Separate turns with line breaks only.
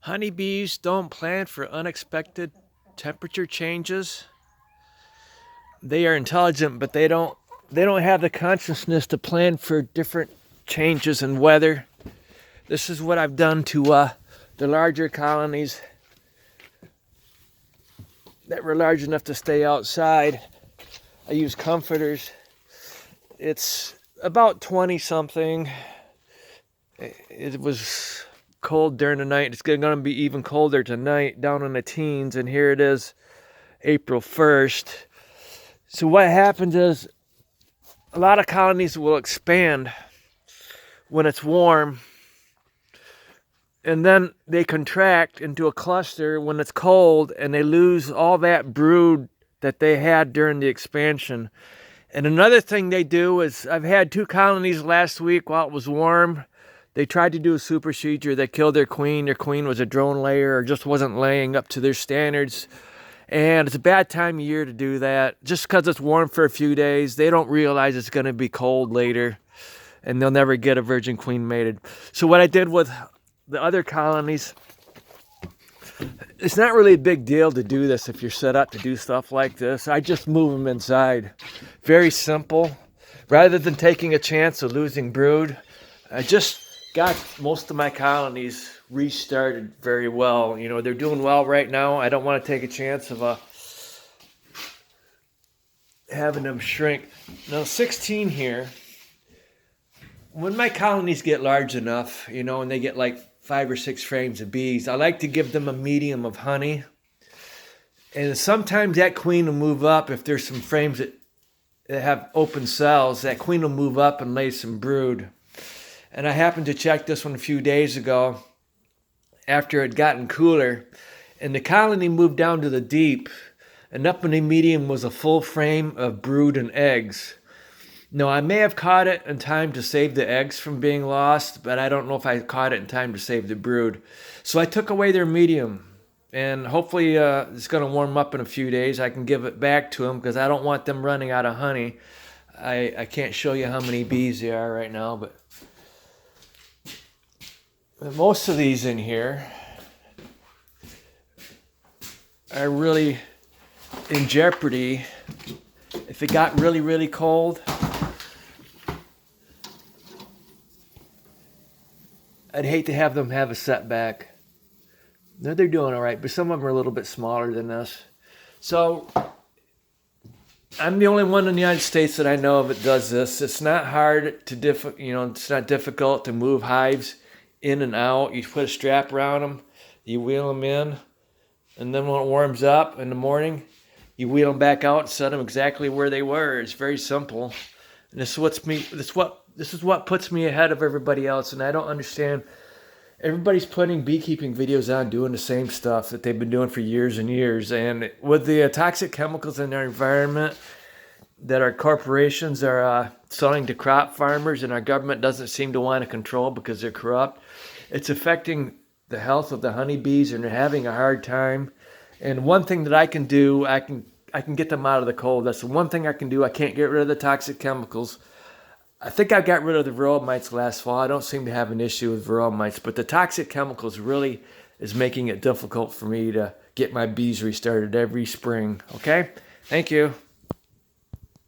Honeybees don't plan for unexpected temperature changes. They are intelligent, but they don't have the consciousness to plan for different changes in weather. This is what I've done to the larger colonies that were large enough to stay outside. I use comforters. It's about 20 something. It was cold during the night. It's going to be even colder tonight, down in the teens, and here it is, April 1st. So what happens is a lot of colonies will expand when it's warm, and then they contract into a cluster when it's cold, and they lose all that brood that they had during the expansion. And another thing they do is, I've had 2 colonies last week while it was warm. They tried to do a super procedure. They killed their queen. Their queen was a drone layer or just wasn't laying up to their standards. And it's a bad time of year to do that. Just because it's warm for a few days, they don't realize it's going to be cold later. And they'll never get a virgin queen mated. So what I did with the other colonies, it's not really a big deal to do this if you're set up to do stuff like this. I just move them inside. Very simple. Rather than taking a chance of losing brood, I just got most of my colonies restarted very well. You know, they're doing well right now. I don't want to take a chance of having them shrink. Now, 16 here. When my colonies get large enough, you know, and they get like 5 or 6 frames of bees, I like to give them a medium of honey. And sometimes that queen will move up if there's some frames that have open cells. That queen will move up and lay some brood. And I happened to check this one a few days ago after it had gotten cooler, and the colony moved down to the deep, and up in the medium was a full frame of brood and eggs. Now, I may have caught it in time to save the eggs from being lost, but I don't know if I caught it in time to save the brood. So I took away their medium, and hopefully it's going to warm up in a few days. I can give it back to them because I don't want them running out of honey. I can't show you how many bees there are right now, but most of these in here are really in jeopardy if it got really, really cold. I'd hate to have them have a setback. No, they're doing all right, but some of them are a little bit smaller than this. So I'm the only one in the United States that I know of that does this. It's not hard to it's not difficult to move hives in and out. You put a strap around them, you wheel them in, and then when it warms up in the morning, you wheel them back out and set them exactly where they were. It's very simple. And this is what puts me ahead of everybody else, and I don't understand. Everybody's putting beekeeping videos on doing the same stuff that they've been doing for years and years. And with the toxic chemicals in our environment that our corporations are selling to crop farmers and our government doesn't seem to want to control because they're corrupt, it's affecting the health of the honeybees, and they're having a hard time. And one thing that I can do, I can get them out of the cold. That's the one thing I can do. I can't get rid of the toxic chemicals. I think I got rid of the varroa mites last fall. I don't seem to have an issue with varroa mites, but the toxic chemicals really is making it difficult for me to get my bees restarted every spring. Okay? Thank you.